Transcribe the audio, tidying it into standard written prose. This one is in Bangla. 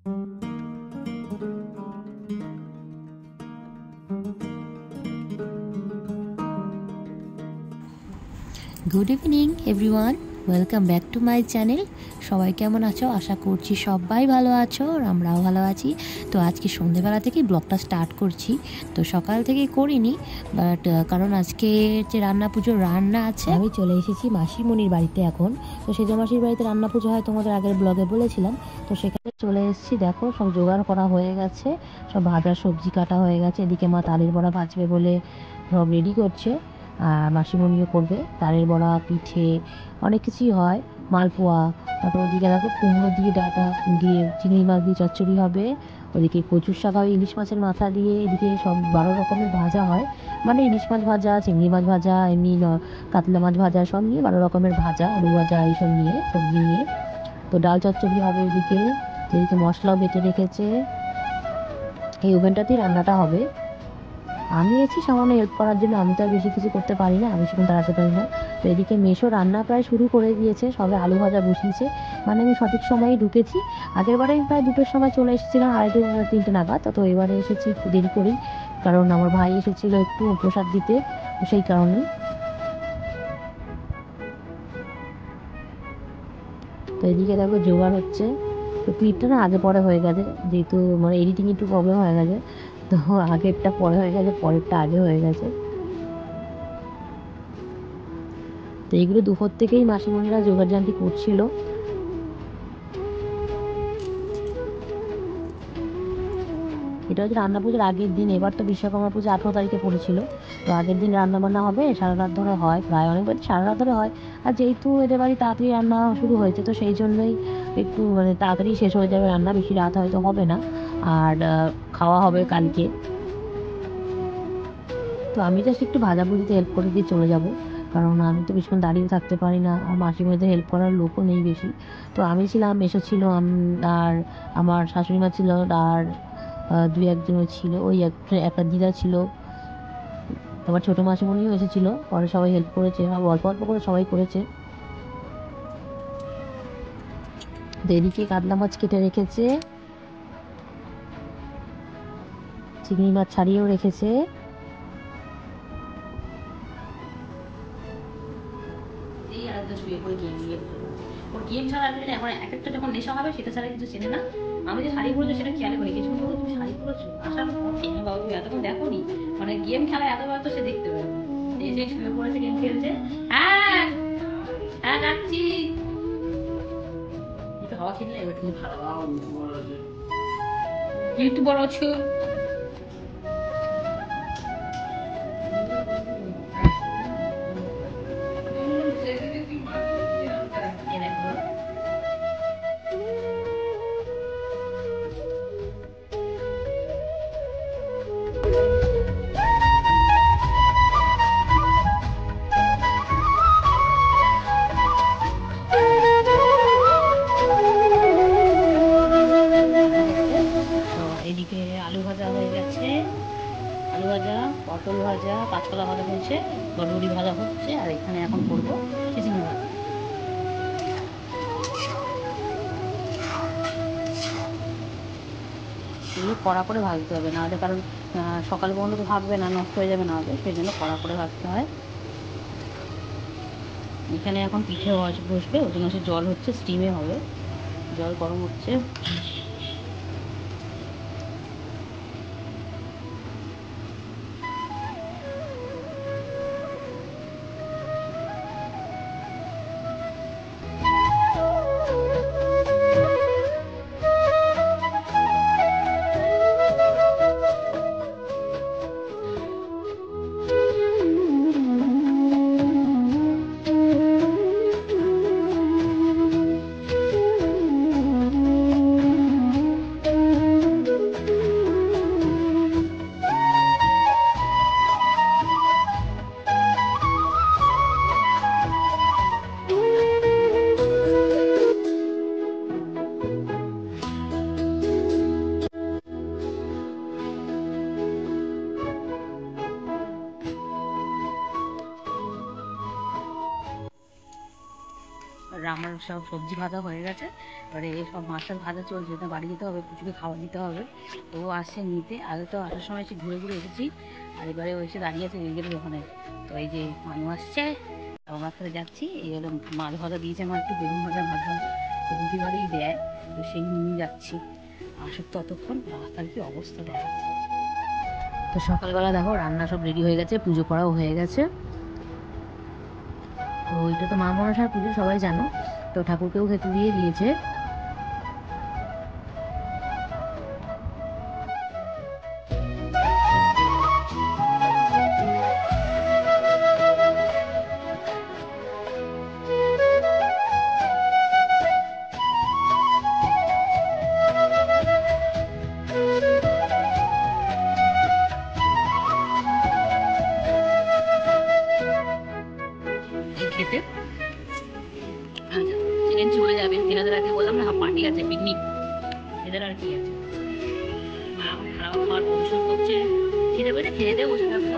Good evening everyone, welcome back to my channel. সবাই কেমন আছো? আশা করছি সবাই ভালো আছো আর আমরাও ভালো আছি। তো আজকে সন্ধ্যেবেলা থেকেই ব্লগটা স্টার্ট করছি। তো সকাল থেকে করিনি, বাট কারণ আজকে যে পুজোর রান্না আছে। আমি চলে এসেছি মাসিমণির বাড়িতে এখন। তো সেজো মাসির বাড়িতে রান্না পুজো হয়, তোমাদের আগের ব্লগে বলেছিলাম। তো সেখানে চলে এসেছি। দেখো সব জোগাড় করা হয়ে গেছে, সব ভাজার সবজি কাটা হয়ে গেছে। এদিকে মা তালের বড়া ভাজবে বলে সব রেডি করছে, আর মাসিমণিও করবে। তালের বড়া, পিঠে, অনেক কিছুই হয়, মালপোয়া। তারপর ওদিকে দেখো কুমড়ো দিয়ে ডাঁটা দিয়ে চিংড়ি মাছ দিয়ে চচ্চড়ি হবে। ওদিকে কচুর শাক হবে ইলিশ মাছের মাথা দিয়ে। এদিকে সব 12 রকমের ভাজা হয়, মানে ইলিশ মাছ ভাজা, চিংড়ি মাছ ভাজা, এমনি কাতলা মাছ ভাজা, সব নিয়ে 12 রকমের ভাজা, আলু ভাজা, এইসব নিয়ে সবজি নিয়ে। তো ডাল চচ্চড়ি হবে ওদিকে। এদিকে মশলাও বেটে রেখেছে। এই ওভেনটাতেই রান্নাটা হবে। আমি এসেছি সামান্য হেল্প করার জন্য, আমি তো আর বেশি কিছু করতে পারি না, আমি সেখানে দাঁড়াতে পারি না। তো এদিকে মেশো রান্না প্রায় শুরু করে দিয়েছে, সবে আলু ভাজা বসিয়েছে। মানে আমি সঠিক সময়েই ঢুকেছি। আগের বারে প্রায় 2টোর সময় চলে এসেছিলাম, 2:30 নাগাদ। তো এবারে এসেছি একটু দেরি করেই, কারণ আমার ভাই এসেছিলো একটু প্রসাদ দিতে, তো সেই কারণে। তো এদিকে দেখো জোগাড় হচ্ছে। তো ক্লিপটা না আগে পরে হয়ে গেছে, যেহেতু মানে এডিটিং একটু প্রবলেম হয়ে গেছে। তো আগেরটা পরে হয়ে গেছে, পরেরটা আগে হয়ে গেছে। তো এইগুলো দুপুর থেকেই মাসিমণিরা জোগাড়জান্তি করছিল। এটা হচ্ছে রান্না পুজোর আগের দিন। এবার তো বিশ্বকর্মা পুজো 18 তারিখে পড়েছিল। তো আগের দিন রান্না বান্না হবে, সারা রাত ধরে হয়, প্রায় অনেক বাড়ি সারা রাত ধরে হয়। আর যেহেতু এদের বাড়ি তাড়াতাড়ি রান্না শুরু হয়েছে, তো সেই জন্যই একটু মানে তাড়াতাড়ি শেষ হয়ে যাবে রান্না, বেশি রাত হয়তো হবে না। আর খাওয়া হবে কালকে। তো আমি জাস্ট একটু ভাজাভুজিতে হেল্প করে দিয়ে চলে যাব, কারণ আমি তো বেশিক্ষণ দাঁড়িয়ে থাকতে পারি না, আর মাসিমণিদের হেল্প করার লোকও নেই বেশি। তো আমি ছিলাম, মেসো ছিল, আর আমার শাশুড়ি মা ছিল, আর 2-1 জন ছিল, ওই একটা দিদা ছিল। আমার ছোটো মাসিমণিও এসেছিলো, পরে সবাই হেল্প করেছে, অল্প অল্প করে সবাই করেছে। তো এদিকে কাতলা মাছ কেটে রেখেছে, চিংড়ি মাছ ছাড়িয়েও রেখেছে। শুয়ে পড়ে গেম নিয়ে ওর গেম ছাড়া আসবে না। এখন এক একটা যখন নেশা হবে, সেটা ছাড়া কিছু চেনে না। আমি যে শাড়ি পরেছো সেটা খেয়াল করি, কিছু বলবো তুমি শাড়ি পরেছো, আসার বাবা তুমি এতক্ষণ দেখো নি, মানে গেম খেলা এত ব্যস্ত সে দেখতে পাবে না। এই যে শুয়ে পড়েছে, গেম খেলছে। হ্যাঁ হ্যাঁ যাচ্ছি। একটু হাওয়া খেলে এবার তুমি ভালো ইউটিউবার আছো। এদিকে আলু ভাজা হয়ে গেছে, আলু ভাজা, পটল ভাজা, কাঁচকলা ভাজা হয়েছে, বরবটি ভাজা হচ্ছে, আর এখানে এখন করবো চিচিঙ্গা ভাজা। এগুলো কড়া করে ভাজতে হবে, নাহলে কারণ সকাল পর্যন্ত তো ভাববে না, নষ্ট হয়ে যাবে নাহলে, সেই জন্য কড়া করে ভাজতে হয়। এখানে এখন পিঠে বসবে, ওই জন্য জল হচ্ছে, স্টিমে হবে, জল গরম হচ্ছে। আমার সব সবজি ভাজা হয়ে গেছে, এবারে সব মাছ টাছ ভাজা চলছে, তো বাড়ি যেতে হবে, পুচুকে খাবার দিতে হবে। তো ও আসছে নিতে, আগে তো আসার সময় এসে ঘুরে ঘুরে এসেছি, আর এবারে ও এসে দাঁড়িয়ে আছে রেলগেটের ওখানে। তো এই যে মানু আসছে, আমার সাথে যাচ্ছি। এই হলো মাছ ভাজা দিয়েছে, আমার একটু বেগুন ভাজা মাছ ভাজা প্রতিবারেই দেয়, তো সেই নিয়ে যাচ্ছি। আসুক ততক্ষণ, রাস্তার কি অবস্থা দেখা। তো সকালবেলা দেখো রান্না সব রেডি হয়ে গেছে, পুজো করাও হয়ে গেছে। তো এটা তো মা মনসার পুজো, সবাই জানো। তো ঠাকুরকেও খেতে দিয়ে দিয়েছে। খেতে চিকেন চলে যাবে, এনাদের আগে বললাম না পার্টি আছে, পিকনিক, এদের আর কি আছে। এখন খাওয়া খাওয়ার পরিশোধ করছে, খিদে পেলে খেয়ে দিয়ে বসে থাকবো।